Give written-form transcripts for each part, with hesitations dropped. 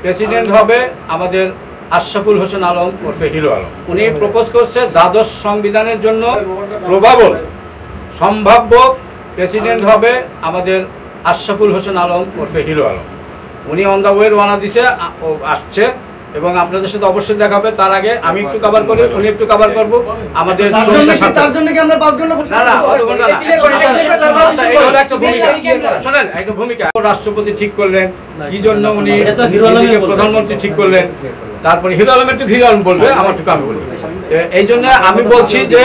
President হবে আমাদের আশরাফুল হোসেন আলম ওরফে হিরো আলম। উনি প্রপোজ করছে দ্বাদশ সংবিধানের জন্য প্রভাবল সম্ভাব্য প্রেসিডেন্ট হবে আমাদের আশরাফুল হোসেন আলম ওরফে হিরো আলম। উনি অন দ্য ওয়ে রওনা দিছে, আসছে এবং আপনাদের সাথে অবশ্যই দেখা হবে। তার আগে আমি একটু কভার করি, উনি একটু কভার করবো। আমাদের তার জন্য কি আমরা 5 ঘন্টা শোনেন, একটা ভূমিকা রাষ্ট্রপতি ঠিক করলেন, কি জন্য উনি প্রধানমন্ত্রী ঠিক করলেন, তারপরে হিরো আলম একটু হিরো আলম বলবে, আমার একটু আমি বলবো। এই জন্য আমি বলছি যে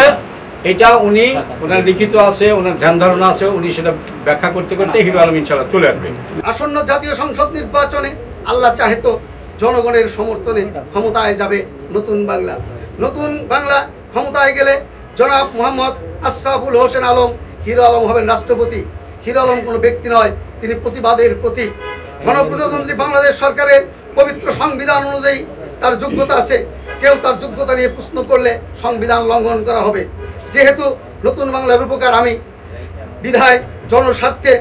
এটা উনি ওনার লিখিত আছে, ওনার ধ্যান ধারণা আছে, উনি সেটা ব্যাখ্যা করতে করতে হিরো আলম ইনশাআল্লাহ চলে আসবে। আসন্ন জাতীয় সংসদ নির্বাচনে আল্লাহ চাহে তো জনগণের সমর্থনে ক্ষমতায় যাবে নতুন বাংলা। নতুন বাংলা ক্ষমতায় গেলে জনাব মোহাম্মদ আশরাফুল হোসেন আলম হিরো আলম হবেন রাষ্ট্রপতি। হিরো আলম কোনো ব্যক্তি নয়, তিনি প্রতিবাদের প্রতীক। গণপ্রজাতন্ত্রী বাংলাদেশ সরকারের পবিত্র সংবিধান অনুযায়ী তার যোগ্যতা আছে। কেউ তার যোগ্যতা নিয়ে প্রশ্ন করলে সংবিধান লঙ্ঘন করা হবে। যেহেতু নতুন বাংলার রূপকার আমি, বিধায় জনস্বার্থে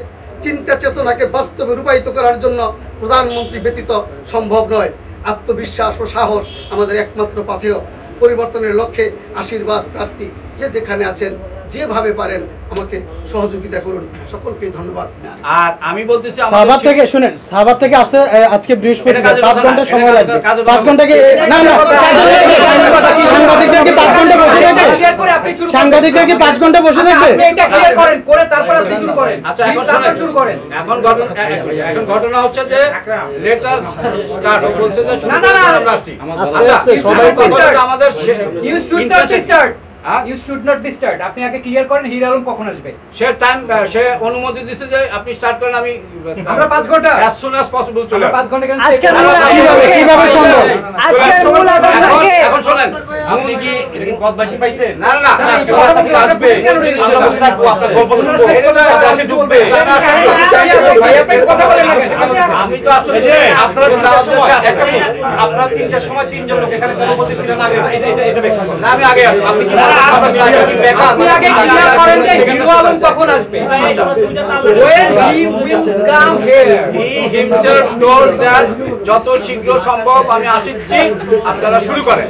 চিন্তা চেতনাকে বাস্তবে রূপায়িত করার জন্য প্রধানমন্ত্রী ব্যতীত সম্ভব নয়। আত্মবিশ্বাস ও সাহস আমাদের একমাত্র পাথেয়। পরিবর্তনের লক্ষ্যে আশীর্বাদ প্রার্থী যে যেখানে আছেন, যেভাবে পারেন আমাকে সহযোগিতা করুন। সকলকে ধন্যবাদ। আর আমি বলতেছি সাভার থেকে শুনেন, সাভার থেকে আসতে আজকে বৃহস্পতিবার 5 ঘন্টা সময় লাগবে। 5 ঘন্টা কি না না সাংবাদিকরা কি 5 ঘন্টা বসে থাকবে? সাংবাদিকরা কি 5 ঘন্টা বসে থাকবে? আপনি এটা ক্লিয়ার করেন, করে তারপর আপনি শুরু করেন। আচ্ছা, এখন শুরু করেন। এখন ঘটনা হচ্ছে যে লেট আস স্টার্ট বলছে যে না না না আচ্ছা সবাই আমাদের you should not start, you should not be start. আপনি আগে ক্লিয়ার করেন হিরো আলম কখন আসবে। সে টাইম, সে অনুমতি দিয়েছে যে আপনি স্টার্ট করেন, আমি আমরা 5 ঘন্টা as soon as possible চলে 5 ঘন্টা কেন? আজকে কিভাবে সম্ভব? আজকের মূল আকর্ষণকে এখন শুনেন, আপনি কি এরকম পদবাসী পাইছেন? না না না আসবে, আমরা বসে থাকবো, আপনার গল্প শুনবো, পদবাসী ঢুকবে। ভাই আপনি কথা বলেন না কেন? আমি তো আসলে আপনারা 3টার সময় 3জন লোক এখানে উপস্থিত ছিলেন আগে, এটা ব্যাখ্যা করুন। না, আমি আগে আসি। আপনি কি আপনি আগে ক্লিয়ার করেন যে হিরো আলম কখন আসবে। When he will come here. He himself told that যত শীঘ্র সম্ভব আমি আসছি, আপনারা শুরু করেন।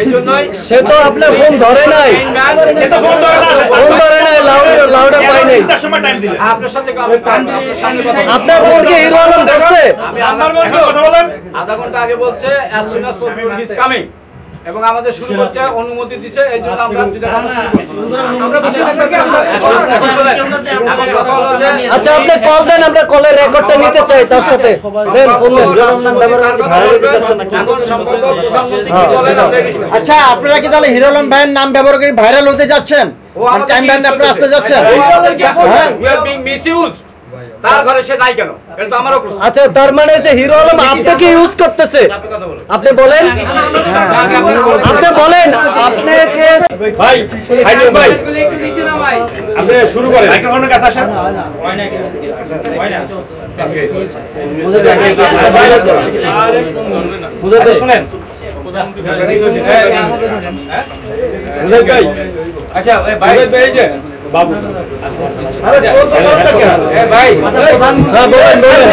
এই জন্যই সে তো আপনার ফোন ধরে নাই, ফোন ধরে নাই, লাউডার পাই নাই। আপনার সাথে আপনার সামনে কথা বলছি। আপনার ফোন কি হিরো আলম ধরছে? আমি আধা ঘন্টা আগে বলছে as soon as possible he is coming, এবং আমাদের শুরু করতে অনুমতি দিছে। এই জন্য আমরা দুইটা কথা শুরু করছি। আমরা বুঝতে পারছি আমরা এখন শুনেন, এখন কথা হলো যে আচ্ছা আপনি কল দেন, আমরা কলের রেকর্ডটা নিতে চাই তার সাথে। দেন ফোন দেন। এখন সম্পর্ক প্রধানমন্ত্রী কি বলেন আমরা এটি শুনি। আচ্ছা আপনারা কি তাহলে হিরো আলম ভাইয়ের নাম ব্যবহার করে ভাইরাল হতে যাচ্ছেন? টাইম লাইন আপনি আসতে যাচ্ছেন? We are being misused। তার ঘরে সে নাই কেন? এটা তো আমারও প্রশ্ন। আচ্ছা তার মানে যে হিরো আলম আপনাকে ইউজ করতেছে? আপনি কথা বলুন। আপনি বলেন, আপনি বলেন, আপনাকে ভাই হাইডেন ভাই একটু নিচে না ভাই। আপনি শুরু করেন। মাইক্রোফোনের কাছে আসেন। বুঝতে শুনেন। আচ্ছা ভাই এই যে বাবু, আরে ভাই, হ্যাঁ বলেন বলেন।